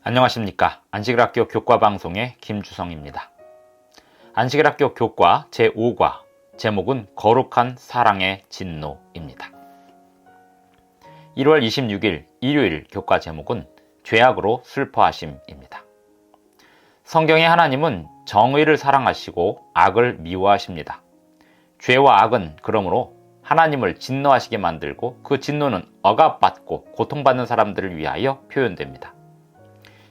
안녕하십니까. 안식일학교 교과방송의 김주성입니다. 안식일학교 교과 제5과 제목은 거룩한 사랑의 진노입니다. 1월 26일 일요일 교과 제목은 죄악으로 슬퍼하심입니다. 성경의 하나님은 정의를 사랑하시고 악을 미워하십니다. 죄와 악은 그러므로 하나님을 진노하시게 만들고 그 진노는 억압받고 고통받는 사람들을 위하여 표현됩니다.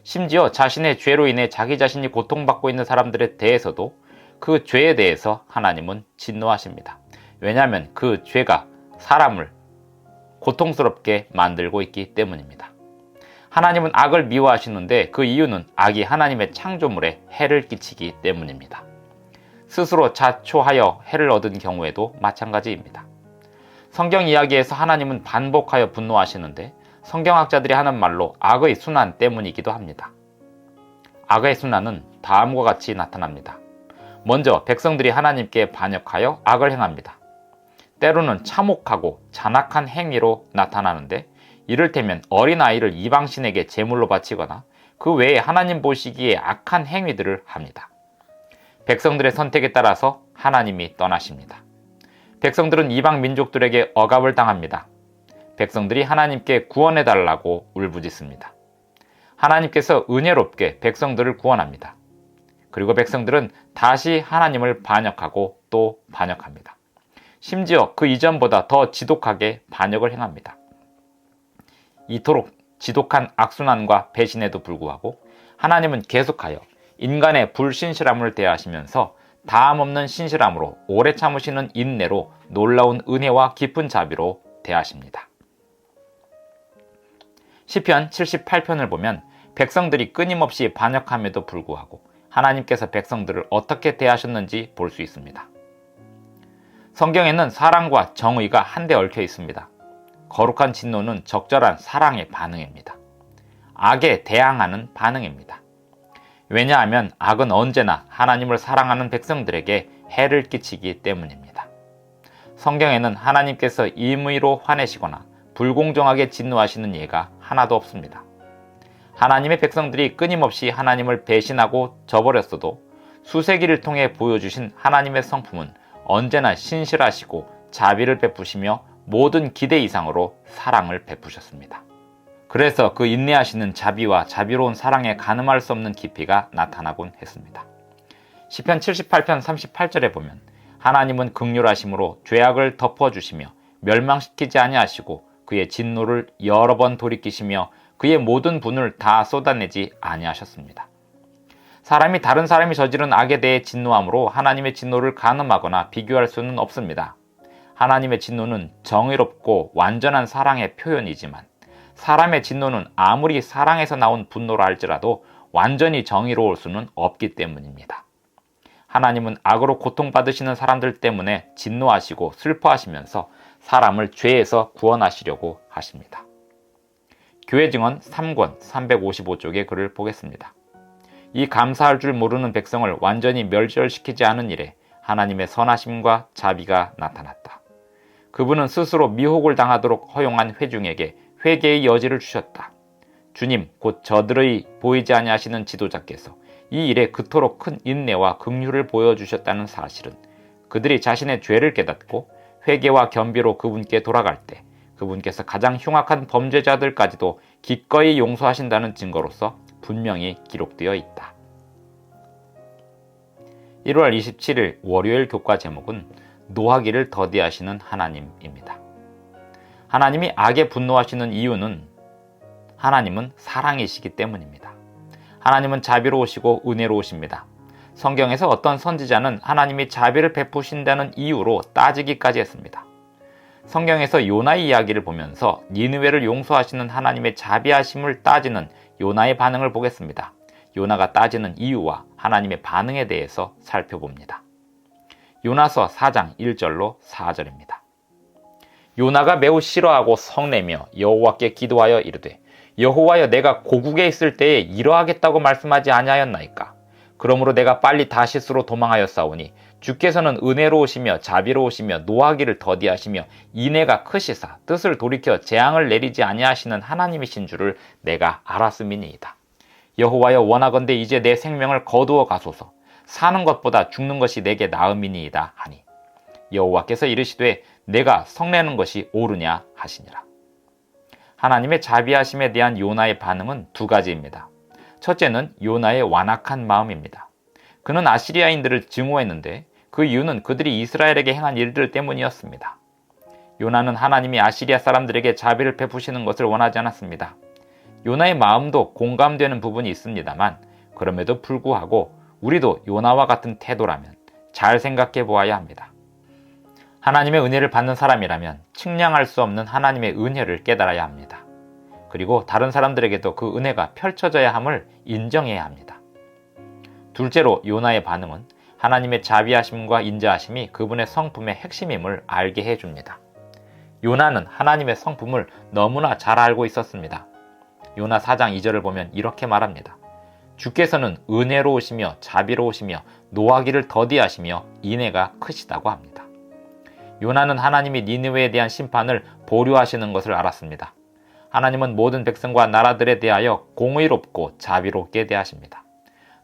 심지어 자신의 죄로 인해 자기 자신이 고통받고 있는 사람들에 대해서도 그 죄에 대해서 하나님은 진노하십니다. 왜냐하면 그 죄가 사람을 고통스럽게 만들고 있기 때문입니다. 하나님은 악을 미워하시는데 그 이유는 악이 하나님의 창조물에 해를 끼치기 때문입니다. 스스로 자초하여 해를 얻은 경우에도 마찬가지입니다. 성경 이야기에서 하나님은 반복하여 분노하시는데 성경학자들이 하는 말로 악의 순환 때문이기도 합니다. 악의 순환은 다음과 같이 나타납니다. 먼저 백성들이 하나님께 반역하여 악을 행합니다. 때로는 참혹하고 잔악한 행위로 나타나는데 이를테면 어린아이를 이방신에게 제물로 바치거나 그 외에 하나님 보시기에 악한 행위들을 합니다. 백성들의 선택에 따라서 하나님이 떠나십니다. 백성들은 이방 민족들에게 억압을 당합니다. 백성들이 하나님께 구원해달라고 울부짖습니다. 하나님께서 은혜롭게 백성들을 구원합니다. 그리고 백성들은 다시 하나님을 반역하고 또 반역합니다. 심지어 그 이전보다 더 지독하게 반역을 행합니다. 이토록 지독한 악순환과 배신에도 불구하고 하나님은 계속하여 인간의 불신실함을 대하시면서 다함없는 신실함으로 오래 참으시는 인내로 놀라운 은혜와 깊은 자비로 대하십니다. 시편 78편을 보면 백성들이 끊임없이 반역함에도 불구하고 하나님께서 백성들을 어떻게 대하셨는지 볼 수 있습니다. 성경에는 사랑과 정의가 한데 얽혀 있습니다. 거룩한 진노는 적절한 사랑의 반응입니다. 악에 대항하는 반응입니다. 왜냐하면 악은 언제나 하나님을 사랑하는 백성들에게 해를 끼치기 때문입니다. 성경에는 하나님께서 임의로 화내시거나 불공정하게 진노하시는 예가 하나도 없습니다. 하나님의 백성들이 끊임없이 하나님을 배신하고 저버렸어도 수세기를 통해 보여주신 하나님의 성품은 언제나 신실하시고 자비를 베푸시며 모든 기대 이상으로 사랑을 베푸셨습니다. 그래서 그 인내하시는 자비와 자비로운 사랑에 가늠할 수 없는 깊이가 나타나곤 했습니다. 시편 78편 38절에 보면 하나님은 긍휼하심으로 죄악을 덮어주시며 멸망시키지 아니하시고 그의 진노를 여러 번 돌이키시며 그의 모든 분을 다 쏟아내지 아니하셨습니다. 사람이 다른 사람이 저지른 악에 대해 진노함으로 하나님의 진노를 가늠하거나 비교할 수는 없습니다. 하나님의 진노는 정의롭고 완전한 사랑의 표현이지만 사람의 진노는 아무리 사랑에서 나온 분노라 할지라도 완전히 정의로울 수는 없기 때문입니다. 하나님은 악으로 고통받으시는 사람들 때문에 진노하시고 슬퍼하시면서 사람을 죄에서 구원하시려고 하십니다. 교회 증언 3권 355쪽의 글을 보겠습니다. 이 감사할 줄 모르는 백성을 완전히 멸절시키지 않은 일에 하나님의 선하심과 자비가 나타났다. 그분은 스스로 미혹을 당하도록 허용한 회중에게 회개의 여지를 주셨다. 주님 곧 저들의 보이지 아니하시는 지도자께서 이 일에 그토록 큰 인내와 긍휼을 보여주셨다는 사실은 그들이 자신의 죄를 깨닫고 회개와 겸비로 그분께 돌아갈 때 그분께서 가장 흉악한 범죄자들까지도 기꺼이 용서하신다는 증거로서 분명히 기록되어 있다. 1월 27일 월요일 교과 제목은 노하기를 더디하시는 하나님입니다. 하나님이 악에 분노하시는 이유는 하나님은 사랑이시기 때문입니다. 하나님은 자비로우시고 은혜로우십니다. 성경에서 어떤 선지자는 하나님이 자비를 베푸신다는 이유로 따지기까지 했습니다. 성경에서 요나의 이야기를 보면서 니느웨를 용서하시는 하나님의 자비하심을 따지는 요나의 반응을 보겠습니다. 요나가 따지는 이유와 하나님의 반응에 대해서 살펴봅니다. 요나서 4장 1절로 4절입니다. 요나가 매우 싫어하고 성내며 여호와께 기도하여 이르되 여호와여 내가 고국에 있을 때에 이러하겠다고 말씀하지 아니하였나이까. 그러므로 내가 빨리 다시스로 도망하였사오니 주께서는 은혜로우시며 자비로우시며 노하기를 더디하시며 인애가 크시사 뜻을 돌이켜 재앙을 내리지 아니하시는 하나님이신 줄을 내가 알았음이니이다. 여호와여, 원하건대 이제 내 생명을 거두어 가소서. 사는 것보다 죽는 것이 내게 나음이니이다 하니, 여호와께서 이르시되 내가 성내는 것이 옳으냐 하시니라. 하나님의 자비하심에 대한 요나의 반응은 두 가지입니다. 첫째는 요나의 완악한 마음입니다. 그는 아시리아인들을 증오했는데 그 이유는 그들이 이스라엘에게 행한 일들 때문이었습니다. 요나는 하나님이 아시리아 사람들에게 자비를 베푸시는 것을 원하지 않았습니다. 요나의 마음도 공감되는 부분이 있습니다만, 그럼에도 불구하고 우리도 요나와 같은 태도라면 잘 생각해 보아야 합니다. 하나님의 은혜를 받는 사람이라면 측량할 수 없는 하나님의 은혜를 깨달아야 합니다. 그리고 다른 사람들에게도 그 은혜가 펼쳐져야 함을 인정해야 합니다. 둘째로 요나의 반응은 하나님의 자비하심과 인자하심이 그분의 성품의 핵심임을 알게 해줍니다. 요나는 하나님의 성품을 너무나 잘 알고 있었습니다. 요나 4장 2절을 보면 이렇게 말합니다. 주께서는 은혜로우시며 자비로우시며 노하기를 더디하시며 인애가 크시다고 합니다. 요나는 하나님이 니느웨에 대한 심판을 보류하시는 것을 알았습니다. 하나님은 모든 백성과 나라들에 대하여 공의롭고 자비롭게 대하십니다.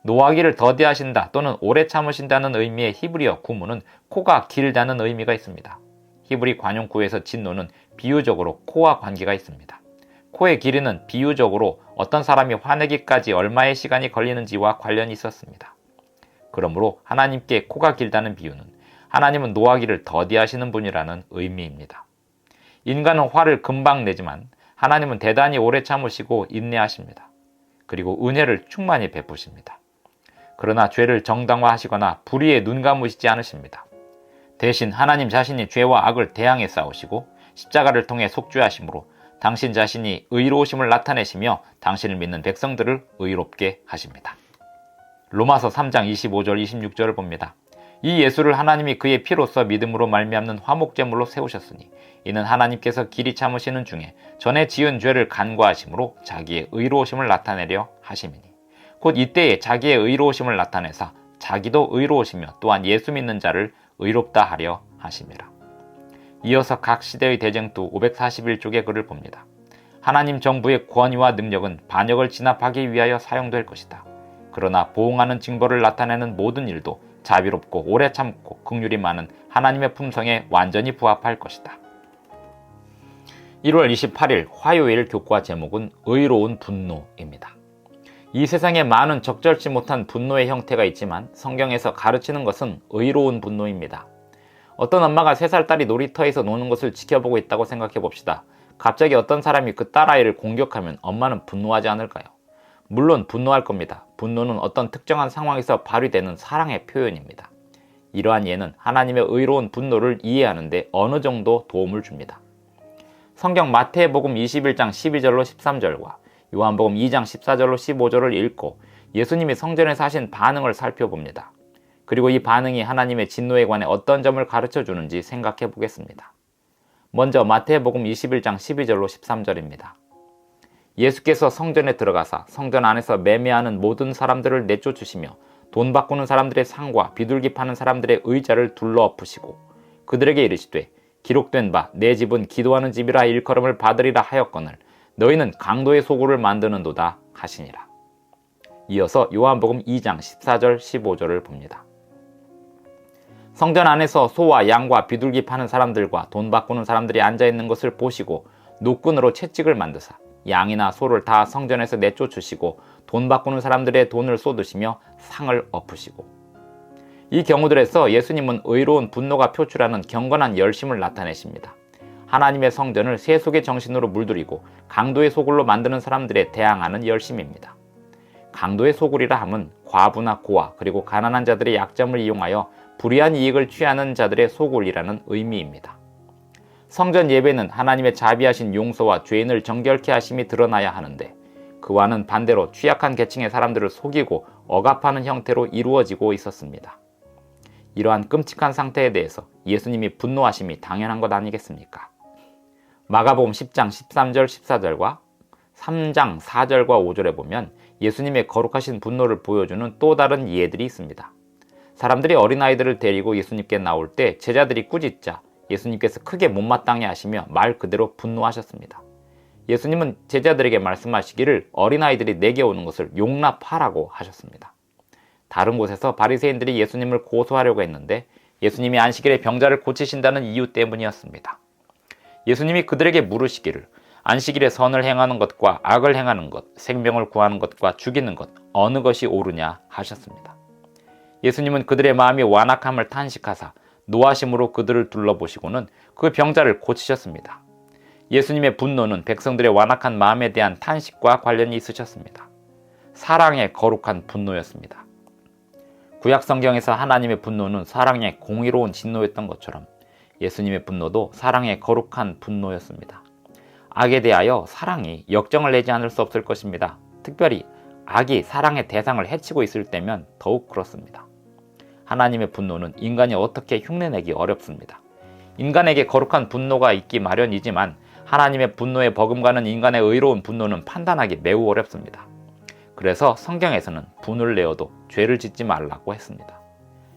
노하기를 더디하신다 또는 오래 참으신다는 의미의 히브리어 구문은 코가 길다는 의미가 있습니다. 히브리 관용구에서 진노는 비유적으로 코와 관계가 있습니다. 코의 길이는 비유적으로 어떤 사람이 화내기까지 얼마의 시간이 걸리는지와 관련이 있었습니다. 그러므로 하나님께 코가 길다는 비유는 하나님은 노하기를 더디하시는 분이라는 의미입니다. 인간은 화를 금방 내지만 하나님은 대단히 오래 참으시고 인내하십니다. 그리고 은혜를 충만히 베푸십니다. 그러나 죄를 정당화하시거나 불의에 눈 감으시지 않으십니다. 대신 하나님 자신이 죄와 악을 대항해 싸우시고 십자가를 통해 속죄하심으로 당신 자신이 의로우심을 나타내시며 당신을 믿는 백성들을 의롭게 하십니다. 로마서 3장 25절 26절을 봅니다. 이 예수를 하나님이 그의 피로써 믿음으로 말미암는 화목제물로 세우셨으니 이는 하나님께서 길이 참으시는 중에 전에 지은 죄를 간과하심으로 자기의 의로우심을 나타내려 하심이니, 곧 이때에 자기의 의로우심을 나타내사 자기도 의로우시며 또한 예수 믿는 자를 의롭다 하려 하심이라. 이어서 각 시대의 대쟁투 541쪽의 글을 봅니다. 하나님 정부의 권위와 능력은 반역을 진압하기 위하여 사용될 것이다. 그러나 보응하는 징벌을 나타내는 모든 일도 자비롭고 오래 참고 긍휼이 많은 하나님의 품성에 완전히 부합할 것이다. 1월 28일 화요일 교과 제목은 의로운 분노입니다. 이 세상에 많은 적절치 못한 분노의 형태가 있지만 성경에서 가르치는 것은 의로운 분노입니다. 어떤 엄마가 3살 딸이 놀이터에서 노는 것을 지켜보고 있다고 생각해 봅시다. 갑자기 어떤 사람이 그 딸아이를 공격하면 엄마는 분노하지 않을까요? 물론 분노할 겁니다. 분노는 어떤 특정한 상황에서 발휘되는 사랑의 표현입니다. 이러한 예는 하나님의 의로운 분노를 이해하는 데 어느 정도 도움을 줍니다. 성경 마태복음 21장 12절로 13절과 요한복음 2장 14절로 15절을 읽고 예수님이 성전에서 하신 반응을 살펴봅니다. 그리고 이 반응이 하나님의 진노에 관해 어떤 점을 가르쳐 주는지 생각해 보겠습니다. 먼저 마태복음 21장 12절로 13절입니다. 예수께서 성전에 들어가사 성전 안에서 매매하는 모든 사람들을 내쫓으시며 돈 바꾸는 사람들의 상과 비둘기 파는 사람들의 의자를 둘러 엎으시고 그들에게 이르시되 기록된 바 내 집은 기도하는 집이라 일컬음을 받으리라 하였거늘 너희는 강도의 소굴을 만드는도다 하시니라. 이어서 요한복음 2장 14절 15절을 봅니다. 성전 안에서 소와 양과 비둘기 파는 사람들과 돈 바꾸는 사람들이 앉아있는 것을 보시고 노끈으로 채찍을 만드사 양이나 소를 다 성전에서 내쫓으시고 돈 바꾸는 사람들의 돈을 쏟으시며 상을 엎으시고. 이 경우들에서 예수님은 의로운 분노가 표출하는 경건한 열심을 나타내십니다. 하나님의 성전을 세속의 정신으로 물들이고 강도의 소굴로 만드는 사람들에 대항하는 열심입니다. 강도의 소굴이라 함은 과부나 고아 그리고 가난한 자들의 약점을 이용하여 불의한 이익을 취하는 자들의 소굴이라는 의미입니다. 성전 예배는 하나님의 자비하신 용서와 죄인을 정결케 하심이 드러나야 하는데 그와는 반대로 취약한 계층의 사람들을 속이고 억압하는 형태로 이루어지고 있었습니다. 이러한 끔찍한 상태에 대해서 예수님이 분노하심이 당연한 것 아니겠습니까? 마가복음 10장 13절 14절과 3장 4절과 5절에 보면 예수님의 거룩하신 분노를 보여주는 또 다른 예들이 있습니다. 사람들이 어린아이들을 데리고 예수님께 나올 때 제자들이 꾸짖자 예수님께서 크게 못마땅해 하시며 말 그대로 분노하셨습니다. 예수님은 제자들에게 말씀하시기를 어린아이들이 내게 오는 것을 용납하라고 하셨습니다. 다른 곳에서 바리새인들이 예수님을 고소하려고 했는데 예수님이 안식일에 병자를 고치신다는 이유 때문이었습니다. 예수님이 그들에게 물으시기를 안식일에 선을 행하는 것과 악을 행하는 것, 생명을 구하는 것과 죽이는 것, 어느 것이 옳으냐 하셨습니다. 예수님은 그들의 마음이 완악함을 탄식하사 노하심으로 그들을 둘러보시고는 그 병자를 고치셨습니다. 예수님의 분노는 백성들의 완악한 마음에 대한 탄식과 관련이 있으셨습니다. 사랑의 거룩한 분노였습니다. 구약 성경에서 하나님의 분노는 사랑의 공의로운 진노였던 것처럼 예수님의 분노도 사랑의 거룩한 분노였습니다. 악에 대하여 사랑이 역정을 내지 않을 수 없을 것입니다. 특별히 악이 사랑의 대상을 해치고 있을 때면 더욱 그렇습니다. 하나님의 분노는 인간이 어떻게 흉내내기 어렵습니다. 인간에게 거룩한 분노가 있기 마련이지만 하나님의 분노에 버금가는 인간의 의로운 분노는 판단하기 매우 어렵습니다. 그래서 성경에서는 분을 내어도 죄를 짓지 말라고 했습니다.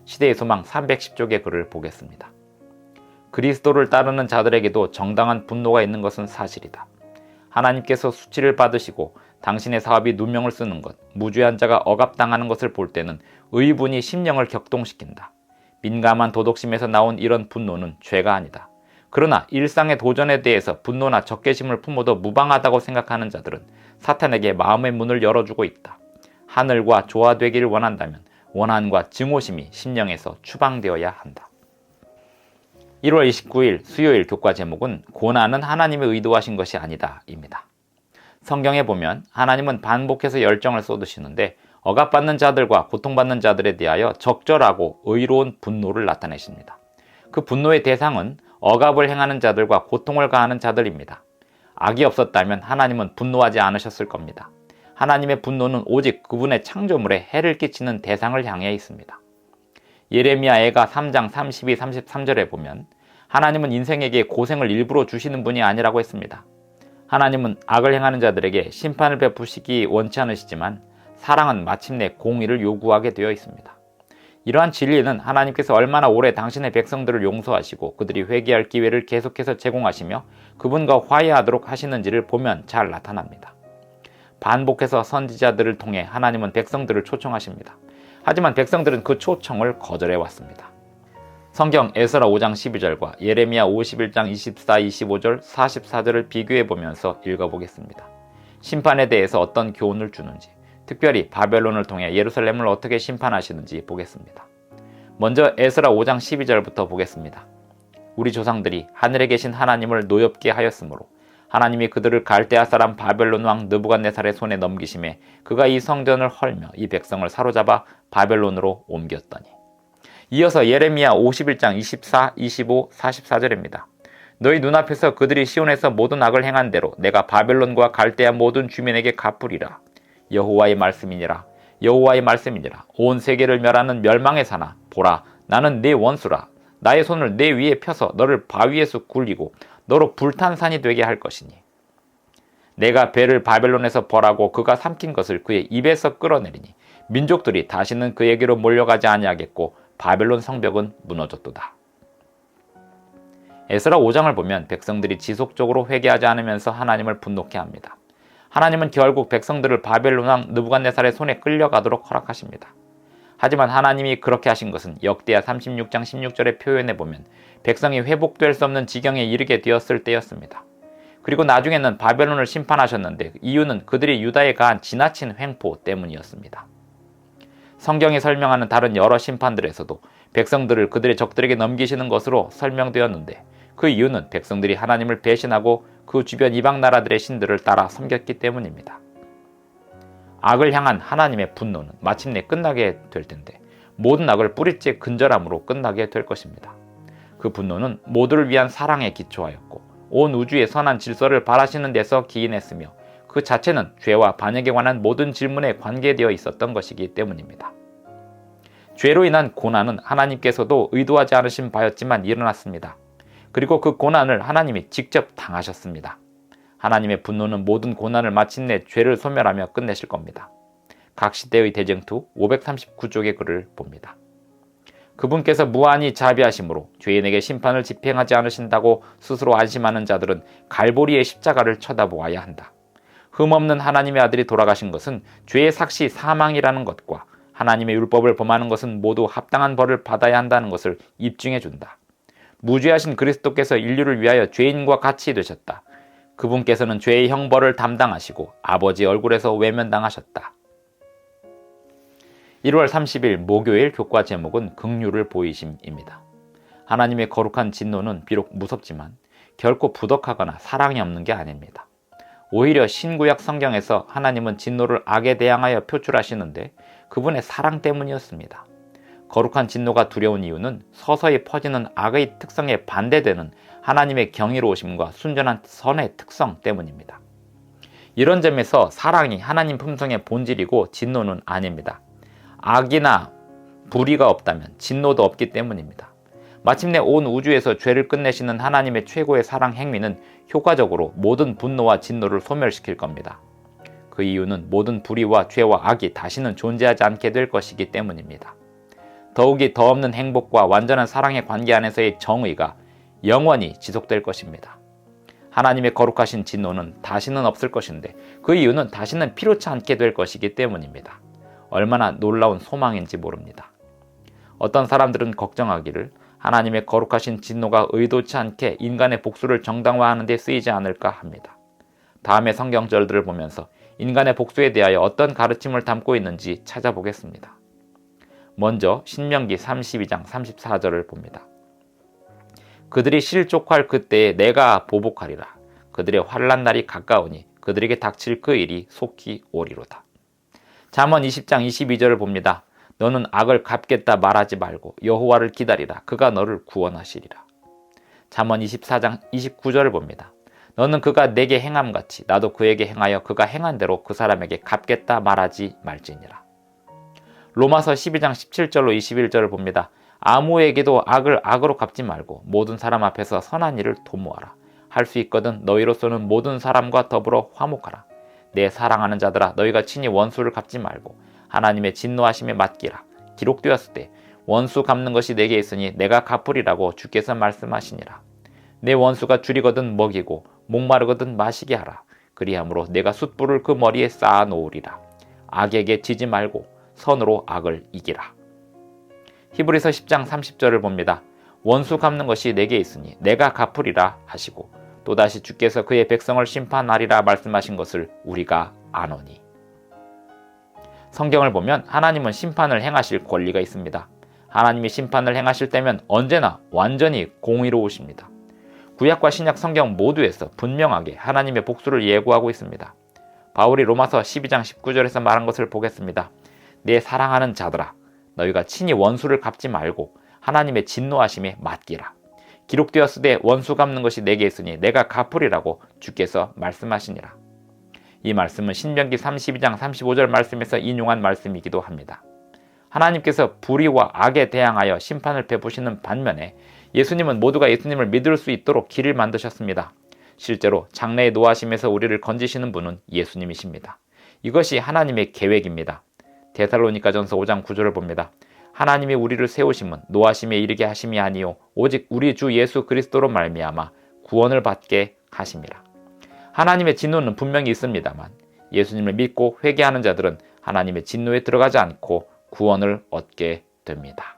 시대의 소망 310쪽의 글을 보겠습니다. 그리스도를 따르는 자들에게도 정당한 분노가 있는 것은 사실이다. 하나님께서 수치를 받으시고 당신의 사업이 누명을 쓰는 것, 무죄한 자가 억압당하는 것을 볼 때는 의분이 심령을 격동시킨다. 민감한 도덕심에서 나온 이런 분노는 죄가 아니다. 그러나 일상의 도전에 대해서 분노나 적개심을 품어도 무방하다고 생각하는 자들은 사탄에게 마음의 문을 열어주고 있다. 하늘과 조화되기를 원한다면 원한과 증오심이 심령에서 추방되어야 한다. 1월 29일 수요일 교과 제목은 고난은 하나님의 의도하신 것이 아니다 입니다. 성경에 보면 하나님은 반복해서 열정을 쏟으시는데 억압받는 자들과 고통받는 자들에 대하여 적절하고 의로운 분노를 나타내십니다. 그 분노의 대상은 억압을 행하는 자들과 고통을 가하는 자들입니다. 악이 없었다면 하나님은 분노하지 않으셨을 겁니다. 하나님의 분노는 오직 그분의 창조물에 해를 끼치는 대상을 향해 있습니다. 예레미야 애가 3장 32, 33절에 보면 하나님은 인생에게 고생을 일부러 주시는 분이 아니라고 했습니다. 하나님은 악을 행하는 자들에게 심판을 베푸시기 원치 않으시지만 사랑은 마침내 공의를 요구하게 되어 있습니다. 이러한 진리는 하나님께서 얼마나 오래 당신의 백성들을 용서하시고 그들이 회개할 기회를 계속해서 제공하시며 그분과 화해하도록 하시는지를 보면 잘 나타납니다. 반복해서 선지자들을 통해 하나님은 백성들을 초청하십니다. 하지만 백성들은 그 초청을 거절해 왔습니다. 성경 에스라 5장 12절과 예레미야 51장 24, 25절, 44절을 비교해 보면서 읽어보겠습니다. 심판에 대해서 어떤 교훈을 주는지, 특별히 바벨론을 통해 예루살렘을 어떻게 심판하시는지 보겠습니다. 먼저 에스라 5장 12절부터 보겠습니다. 우리 조상들이 하늘에 계신 하나님을 노엽게 하였으므로 하나님이 그들을 갈대아 사람 바벨론 왕 느부갓네살의 손에 넘기심에 그가 이 성전을 헐며 이 백성을 사로잡아 바벨론으로 옮겼더니. 이어서 예레미야 51장 24, 25, 44절입니다. 너희 눈앞에서 그들이 시온에서 모든 악을 행한 대로 내가 바벨론과 갈대아 모든 주민에게 갚으리라. 여호와의 말씀이니라. 여호와의 말씀이니라. 온 세계를 멸하는 멸망의 사나 보라 나는 네 원수라. 나의 손을 네 위에 펴서 너를 바위에서 굴리고 너로 불탄 산이 되게 할 것이니 내가 배를 바벨론에서 벌하고 그가 삼킨 것을 그의 입에서 끌어내리니 민족들이 다시는 그에게로 몰려가지 아니하겠고 바벨론 성벽은 무너졌도다. 에스라 5장을 보면 백성들이 지속적으로 회개하지 않으면서 하나님을 분노케 합니다. 하나님은 결국 백성들을 바벨론 왕 느부갓네살의 손에 끌려가도록 허락하십니다. 하지만 하나님이 그렇게 하신 것은 역대하 36장 16절의 표현에 보면 백성이 회복될 수 없는 지경에 이르게 되었을 때였습니다. 그리고 나중에는 바벨론을 심판하셨는데 이유는 그들이 유다에 가한 지나친 횡포 때문이었습니다. 성경이 설명하는 다른 여러 심판들에서도 백성들을 그들의 적들에게 넘기시는 것으로 설명되었는데 그 이유는 백성들이 하나님을 배신하고 그 주변 이방 나라들의 신들을 따라 섬겼기 때문입니다. 악을 향한 하나님의 분노는 마침내 끝나게 될 텐데 모든 악을 뿌리째 근절함으로 끝나게 될 것입니다. 그 분노는 모두를 위한 사랑에 기초하였고 온 우주의 선한 질서를 바라시는 데서 기인했으며 그 자체는 죄와 반역에 관한 모든 질문에 관계되어 있었던 것이기 때문입니다. 죄로 인한 고난은 하나님께서도 의도하지 않으신 바였지만 일어났습니다. 그리고 그 고난을 하나님이 직접 당하셨습니다. 하나님의 분노는 모든 고난을 마침내 죄를 소멸하며 끝내실 겁니다. 각 시대의 대쟁투 539쪽의 글을 봅니다. 그분께서 무한히 자비하심으로 죄인에게 심판을 집행하지 않으신다고 스스로 안심하는 자들은 갈보리의 십자가를 쳐다보아야 한다. 흠없는 하나님의 아들이 돌아가신 것은 죄의 삭시 사망이라는 것과 하나님의 율법을 범하는 것은 모두 합당한 벌을 받아야 한다는 것을 입증해 준다. 무죄하신 그리스도께서 인류를 위하여 죄인과 같이 되셨다. 그분께서는 죄의 형벌을 담당하시고 아버지 얼굴에서 외면당하셨다. 1월 30일 목요일 교과 제목은 긍휼을 보이심입니다. 하나님의 거룩한 진노는 비록 무섭지만 결코 부덕하거나 사랑이 없는 게 아닙니다. 오히려 신구약 성경에서 하나님은 진노를 악에 대항하여 표출하시는데 그분의 사랑 때문이었습니다. 거룩한 진노가 두려운 이유는 서서히 퍼지는 악의 특성에 반대되는 하나님의 경이로우심과 순전한 선의 특성 때문입니다. 이런 점에서 사랑이 하나님 품성의 본질이고 진노는 아닙니다. 악이나 불의가 없다면 진노도 없기 때문입니다. 마침내 온 우주에서 죄를 끝내시는 하나님의 최고의 사랑 행위는 효과적으로 모든 분노와 진노를 소멸시킬 겁니다. 그 이유는 모든 불의와 죄와 악이 다시는 존재하지 않게 될 것이기 때문입니다. 더욱이 더 없는 행복과 완전한 사랑의 관계 안에서의 정의가 영원히 지속될 것입니다. 하나님의 거룩하신 진노는 다시는 없을 것인데 그 이유는 다시는 필요치 않게 될 것이기 때문입니다. 얼마나 놀라운 소망인지 모릅니다. 어떤 사람들은 걱정하기를 하나님의 거룩하신 진노가 의도치 않게 인간의 복수를 정당화하는 데 쓰이지 않을까 합니다. 다음의 성경절들을 보면서 인간의 복수에 대하여 어떤 가르침을 담고 있는지 찾아보겠습니다. 먼저 신명기 32장 34절을 봅니다. 그들이 실족할 그때에 내가 보복하리라. 그들의 환난 날이 가까우니 그들에게 닥칠 그 일이 속히 오리로다. 잠언 20장 22절을 봅니다. 너는 악을 갚겠다 말하지 말고 여호와를 기다리라. 그가 너를 구원하시리라. 잠언 24장 29절을 봅니다. 너는 그가 내게 행함같이 나도 그에게 행하여 그가 행한 대로 그 사람에게 갚겠다 말하지 말지니라. 로마서 12장 17절로 21절을 봅니다. 아무에게도 악을 악으로 갚지 말고 모든 사람 앞에서 선한 일을 도모하라. 할 수 있거든 너희로서는 모든 사람과 더불어 화목하라. 내 사랑하는 자들아 너희가 친히 원수를 갚지 말고 하나님의 진노하심에 맡기라. 기록되었을 때 원수 갚는 것이 내게 있으니 내가 갚으리라고 주께서 말씀하시니라. 내 원수가 줄이거든 먹이고 목마르거든 마시게 하라. 그리함으로 내가 숯불을 그 머리에 쌓아 놓으리라. 악에게 지지 말고 선으로 악을 이기라. 히브리서 10장 30절을 봅니다. 원수 갚는 것이 내게 있으니 내가 갚으리라 하시고 또다시 주께서 그의 백성을 심판하리라 말씀하신 것을 우리가 아노니. 성경을 보면 하나님은 심판을 행하실 권리가 있습니다. 하나님이 심판을 행하실 때면 언제나 완전히 공의로우십니다. 구약과 신약 성경 모두에서 분명하게 하나님의 복수를 예고하고 있습니다. 바울이 로마서 12장 19절에서 말한 것을 보겠습니다. 내 사랑하는 자들아 너희가 친히 원수를 갚지 말고 하나님의 진노하심에 맡기라. 기록되었으되 원수 갚는 것이 내게 있으니 내가 갚으리라고 주께서 말씀하시니라. 이 말씀은 신명기 32장 35절 말씀에서 인용한 말씀이기도 합니다. 하나님께서 불의와 악에 대항하여 심판을 베푸시는 반면에 예수님은 모두가 예수님을 믿을 수 있도록 길을 만드셨습니다. 실제로 장래의 노하심에서 우리를 건지시는 분은 예수님이십니다. 이것이 하나님의 계획입니다. 데살로니가전서 5장 9절을 봅니다. 하나님이 우리를 세우심은 노하심에 이르게 하심이 아니요 오직 우리 주 예수 그리스도로 말미암아 구원을 받게 하심이라. 하나님의 진노는 분명히 있습니다만 예수님을 믿고 회개하는 자들은 하나님의 진노에 들어가지 않고 구원을 얻게 됩니다.